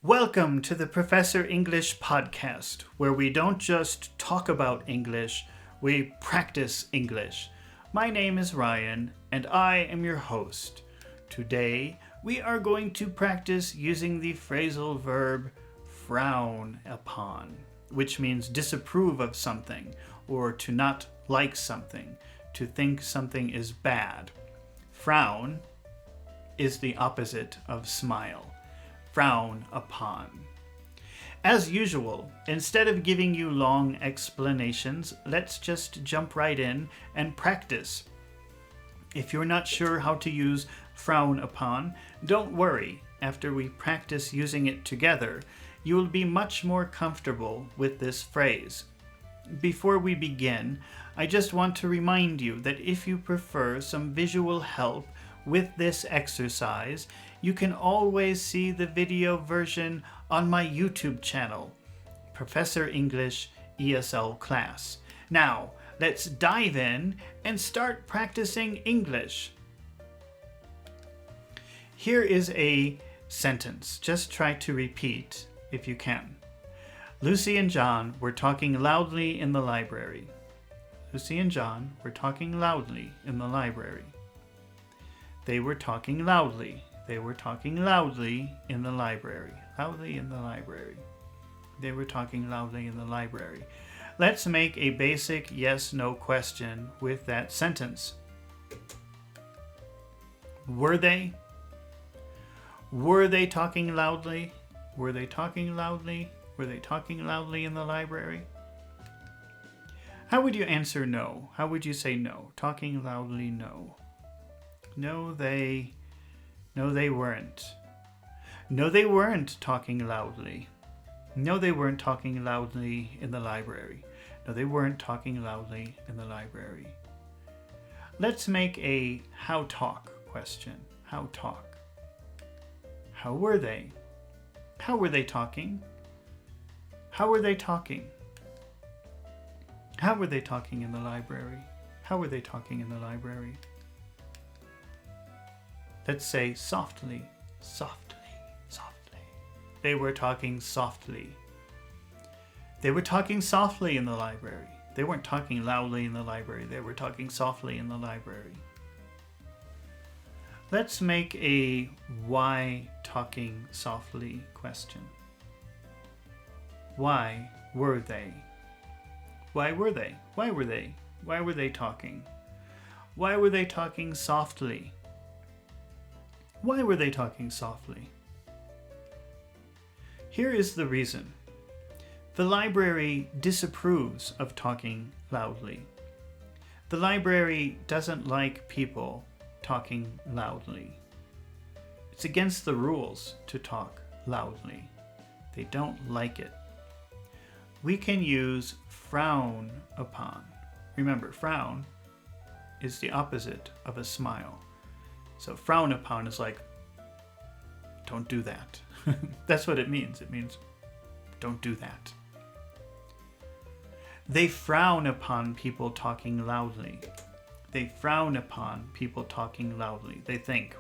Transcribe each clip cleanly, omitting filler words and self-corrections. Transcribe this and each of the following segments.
Welcome to the Professor English podcast, where we don't just talk about English, we practice English. My name is Ryan, and I am your host. Today, we are going to practice using the phrasal verb frown upon, which means disapprove of something, or to not like something, to think something is bad. Frown is the opposite of smile. Frown upon. As usual, instead of giving you long explanations, let's just jump right in and practice. If you're not sure how to use frown upon, don't worry. After we practice using it together, you will be much more comfortable with this phrase. Before we begin, I just want to remind you that if you prefer some visual help with this exercise, you can always see the video version on my YouTube channel, Professor English ESL Class. Now, let's dive in and start practicing English. Here is a sentence. Just try to repeat if you can. Lucy and John were talking loudly in the library. Lucy and John were talking loudly in the library. They were talking loudly. They were talking loudly in the library. Loudly in the library. They were talking loudly in the library. Let's make a basic yes-no question with that sentence. Were they? Were they talking loudly? Were they talking loudly? Were they talking loudly in the library? How would you answer no? How would you say no? Talking loudly, no. No, they weren't. No, they weren't talking loudly. No, they weren't talking loudly in the library. No, they weren't talking loudly in the library. Let's make a how talk question. How talk. How were they? How were they talking? How were they talking? How were they talking in the library? How were they talking in the library? Let's say softly, softly, softly. They were talking softly. They were talking softly in the library. They weren't talking loudly in the library. They were talking softly in the library. Let's make a why talking softly question. Why were they? Why were they? Why were they? Why were they talking? Why were they talking softly? Why were they talking softly? Here is the reason. The library disapproves of talking loudly. The library doesn't like people talking loudly. It's against the rules to talk loudly. They don't like it. We can use frown upon. Remember, frown is the opposite of a smile. So frown upon is like, don't do that. That's what it means. It means, don't do that. They frown upon people talking loudly. They frown upon people talking loudly. They think,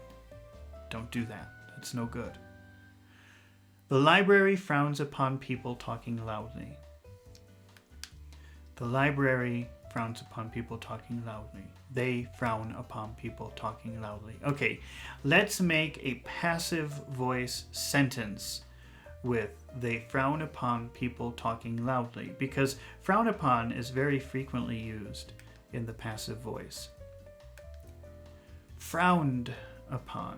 don't do that. That's no good. The library frowns upon people talking loudly. The library frowns upon people talking loudly. They frown upon people talking loudly. Okay, let's make a passive voice sentence with they frown upon people talking loudly, because frown upon is very frequently used in the passive voice. Frowned upon.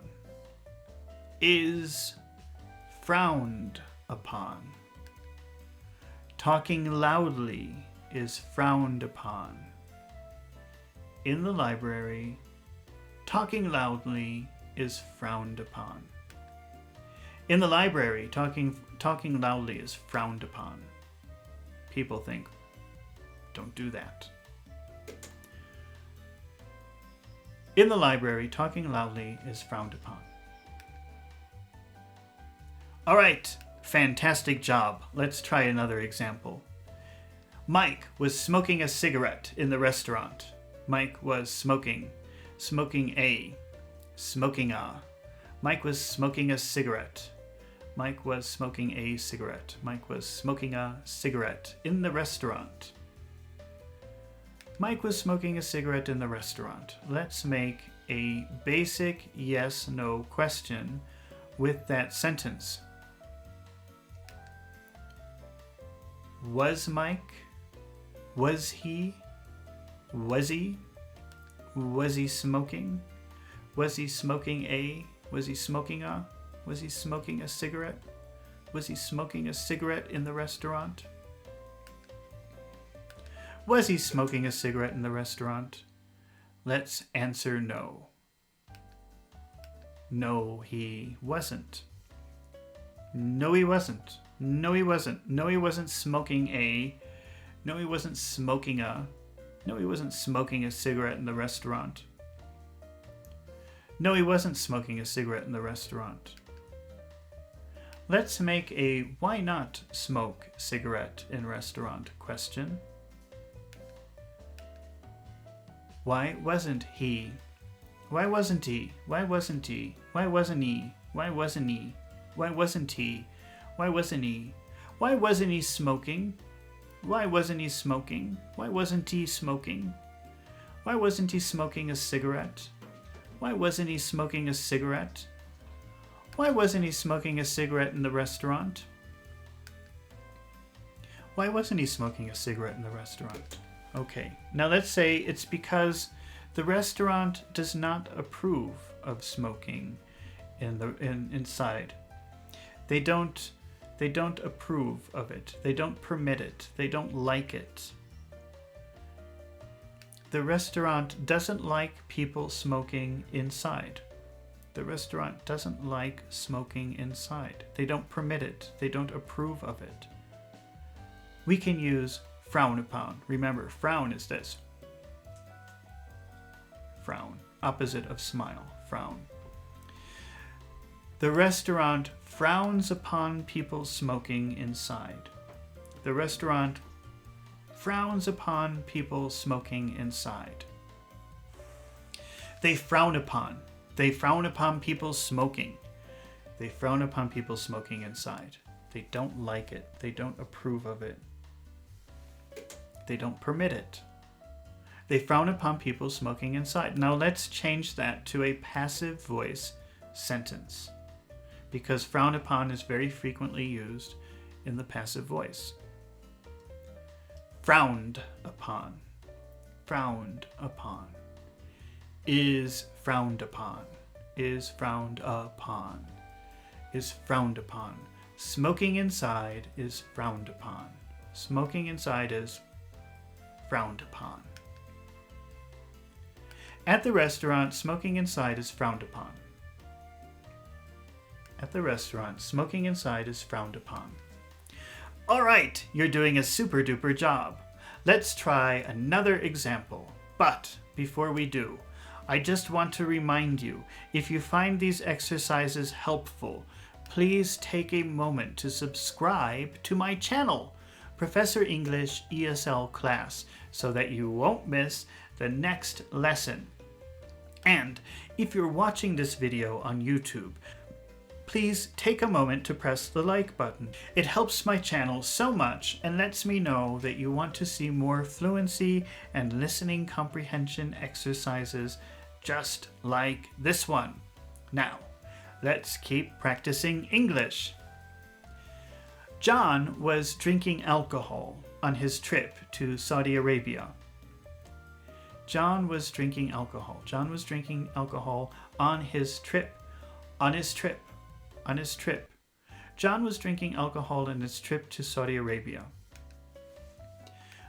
Is frowned upon. Talking loudly is frowned upon. In the library, talking loudly is frowned upon. In the library, talking loudly is frowned upon. People think, don't do that. In the library, talking loudly is frowned upon. All right, fantastic job. Let's try another example. Mike was smoking a cigarette in the restaurant. Mike was smoking a. Mike was smoking a cigarette. Mike was smoking a cigarette. Mike was smoking a cigarette in the restaurant. Mike was smoking a cigarette in the restaurant. Let's make a basic yes/no question with that sentence. Was Mike? Was he? Was he? Was he smoking? Was he smoking a? Was he smoking a? Was he smoking a cigarette? Was he smoking a cigarette in the restaurant? Was he smoking a cigarette in the restaurant? Let's answer no. No, he wasn't. No, he wasn't. No, he wasn't. No, he wasn't smoking a. No, he wasn't smoking a. No, he wasn't smoking a cigarette in the restaurant. No, he wasn't smoking a cigarette in the restaurant. Let's make a why not smoke cigarette in restaurant question. Why wasn't he? Why wasn't he? Why wasn't he? Why wasn't he? Why wasn't he? Why wasn't he? Why wasn't he? Why wasn't he smoking? Why wasn't he smoking? Why wasn't he smoking? Why wasn't he smoking a cigarette? Why wasn't he smoking a cigarette? Why wasn't he smoking a cigarette in the restaurant? Why wasn't he smoking a cigarette in the restaurant? Okay, now let's say it's because the restaurant does not approve of smoking inside. They don't approve of it. They don't permit it. They don't like it. The restaurant doesn't like people smoking inside. The restaurant doesn't like smoking inside. They don't permit it. They don't approve of it. We can use frown upon. Remember, frown is this. Frown. Opposite of smile. Frown. The restaurant frowns upon people smoking inside. The restaurant frowns upon people smoking inside. They frown upon. They frown upon people smoking. They frown upon people smoking inside. They don't like it. They don't approve of it. They don't permit it. They frown upon people smoking inside. Now let's change that to a passive voice sentence, because frown upon is very frequently used in the passive voice. Frowned upon. Frowned upon. Is frowned upon. Is frowned upon. Is frowned upon. Smoking inside is frowned upon. Smoking inside is frowned upon. At the restaurant, smoking inside is frowned upon. At the restaurant, smoking inside is frowned upon. All right, you're doing a super duper job. Let's try another example. But before we do, I just want to remind you, if you find these exercises helpful, please take a moment to subscribe to my channel, Professor English ESL Class, so that you won't miss the next lesson. And if you're watching this video on YouTube, please take a moment to press the like button. It helps my channel so much and lets me know that you want to see more fluency and listening comprehension exercises just like this one. Now, let's keep practicing English. John was drinking alcohol on his trip to Saudi Arabia. John was drinking alcohol. John was drinking alcohol on his trip. On his trip. On his trip. John was drinking alcohol on his trip to Saudi Arabia.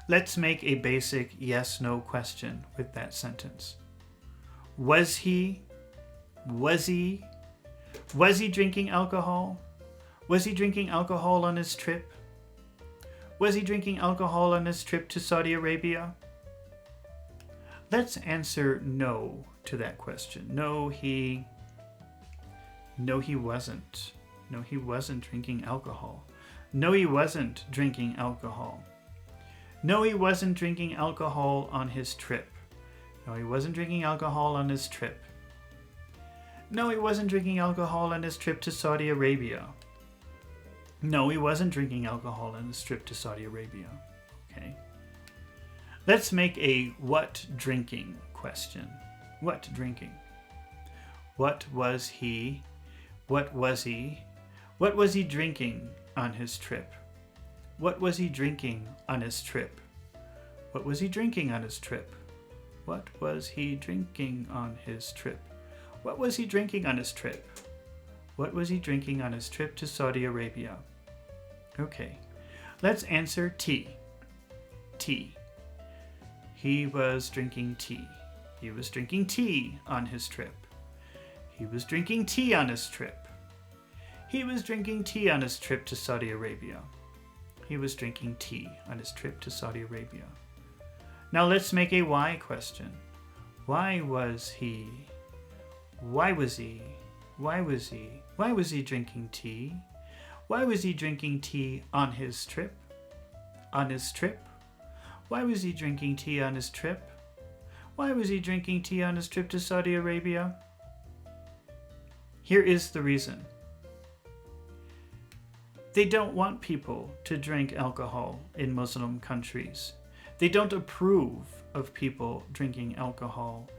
Let's make a basic yes/no question with that sentence. Was he? Was he? Was he drinking alcohol? Was he drinking alcohol on his trip? Was he drinking alcohol on his trip to Saudi Arabia? Let's answer no to that question. No, he wasn't. No, he wasn't drinking alcohol. No, he wasn't drinking alcohol. No, he wasn't drinking alcohol on his trip. No, he wasn't drinking alcohol on his trip. No, he wasn't drinking alcohol on his trip to Saudi Arabia. No, he wasn't drinking alcohol on his trip to Saudi Arabia. Okay. Let's make a what drinking question. What drinking? What was he drinking on his trip? What was he drinking on his trip? What was he drinking on his trip? What was he drinking on his trip? What was he drinking on his trip? What was he drinking on his trip to Saudi Arabia? Okay, let's answer T. Tea. He was drinking tea. He was drinking tea on his trip. He was drinking tea on his trip. He was drinking tea on his trip to Saudi Arabia. He was drinking tea on his trip to Saudi Arabia. Now let's make a why question. Why was he? Why was he? Why was he? Why was he drinking tea? Why was he drinking tea on his trip? On his trip? Why was he drinking tea on his trip? Why was he drinking tea on his trip to Saudi Arabia? Here is the reason. They don't want people to drink alcohol in Muslim countries. They don't approve of people drinking alcohol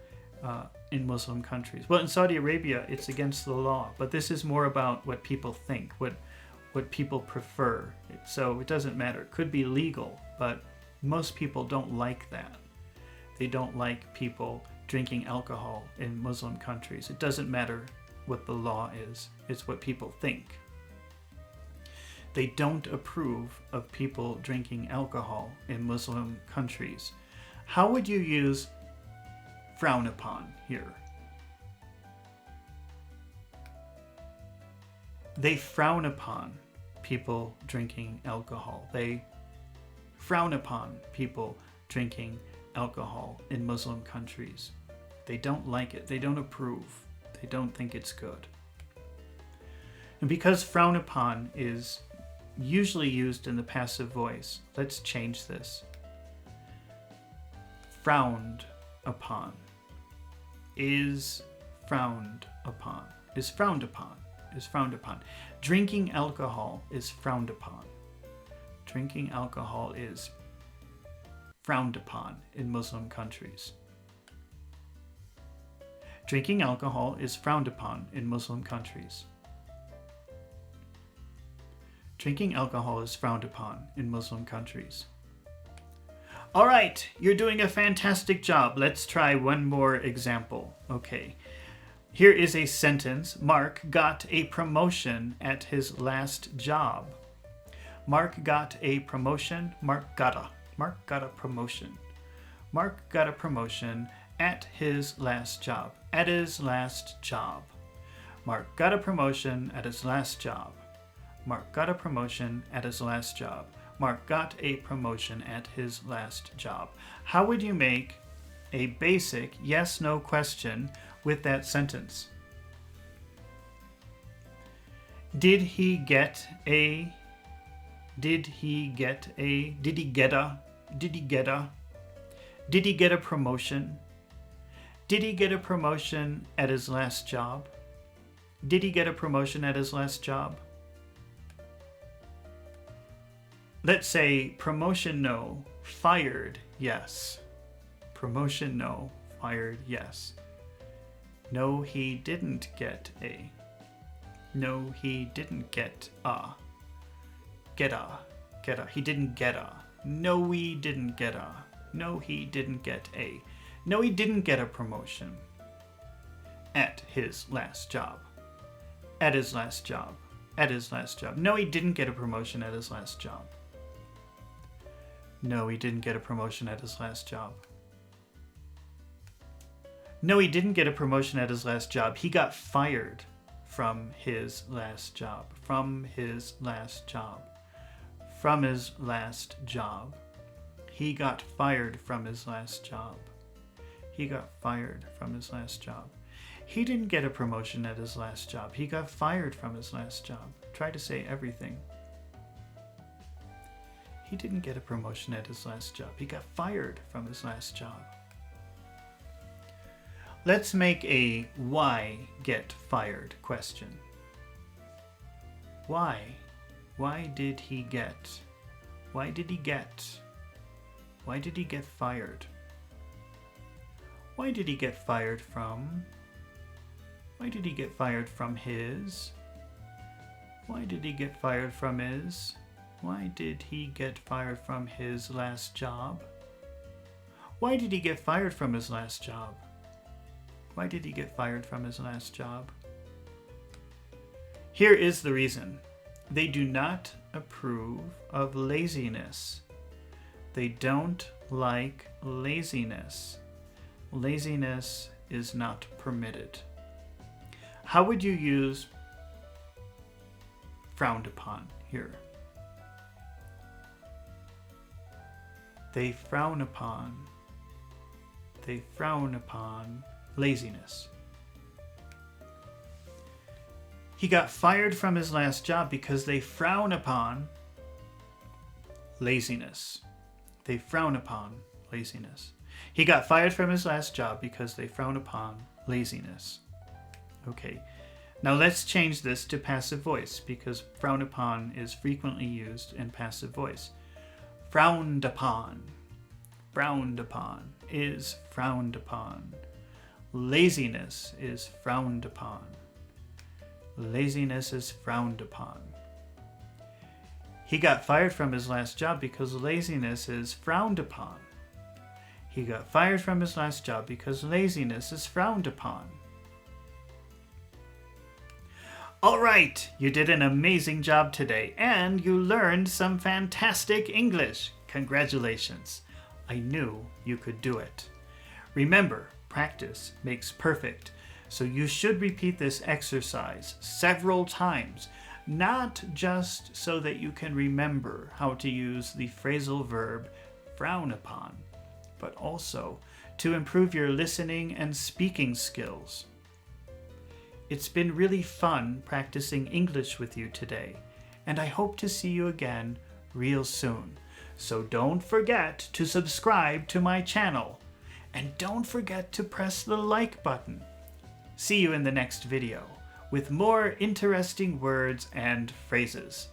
in Muslim countries. Well, in Saudi Arabia, it's against the law, but this is more about what people think, what people prefer. So it doesn't matter. It could be legal, but most people don't like that. They don't like people drinking alcohol in Muslim countries. It doesn't matter what the law is. It's what people think. They don't approve of people drinking alcohol in Muslim countries. How would you use frown upon here? They frown upon people drinking alcohol. They frown upon people drinking alcohol in Muslim countries. They don't like it. They don't approve. They don't think it's good. And because frown upon is usually used in the passive voice, let's change this. Frowned upon. Is frowned upon. Is frowned upon. Is frowned upon. Drinking alcohol is frowned upon. Drinking alcohol is frowned upon in Muslim countries. Drinking alcohol is frowned upon in Muslim countries. Drinking alcohol is frowned upon in Muslim countries. All right, you're doing a fantastic job. Let's try one more example. Okay, here is a sentence. Mark got a promotion at his last job. Mark got a promotion. Mark got a promotion. Mark got a promotion at his last job. At his last job. Mark got a promotion at his last job. Mark got a promotion at his last job. Mark got a promotion at his last job. How would you make a basic yes/no question with that sentence? Did he get a? Did he get a? Did he get a? Did he get a? Did he get a promotion? Did he get a promotion at his last job? Did he get a promotion at his last job? Let's say promotion no, fired yes. Promotion no, fired yes. No, he didn't get a. No, he didn't get a. Get a. Get a. He didn't get a. No, he didn't get a. No, he didn't get a. No, he didn't get a promotion at his last job. At his last job. At his last job. No, he didn't get a promotion at his last job. No, he didn't get a promotion at his last job. No, he didn't get a promotion at his last job. He got fired from his last job. From his last job. From his last job. He got fired from his last job. He got fired from his last job. He didn't get a promotion at his last job. He got fired from his last job. Try to say everything. He didn't get a promotion at his last job. He got fired from his last job. Let's make a why get fired question. Why Why did he get? Why did he get? Why did he get fired? Why did he get fired from? Why did he get fired from his? Why did he get fired from his? Why did he get fired from his last job? Why did he get fired from his last job? Why did he get fired from his last job? Here is the reason. They do not approve of laziness. They don't like laziness. Laziness is not permitted. How would you use frowned upon here? They frown upon laziness. He got fired from his last job because they frown upon laziness. They frown upon laziness. He got fired from his last job because they frown upon laziness. Okay, now let's change this to passive voice because frown upon is frequently used in passive voice. Frowned upon. Frowned upon is frowned upon. Laziness is frowned upon. Laziness is frowned upon. He got fired from his last job because laziness is frowned upon. He got fired from his last job because laziness is frowned upon. All right, you did an amazing job today and you learned some fantastic English. Congratulations. I knew you could do it. Remember, practice makes perfect. So you should repeat this exercise several times, not just so that you can remember how to use the phrasal verb frown upon, but also to improve your listening and speaking skills. It's been really fun practicing English with you today, and I hope to see you again real soon. So don't forget to subscribe to my channel, and don't forget to press the like button. See you in the next video with more interesting words and phrases.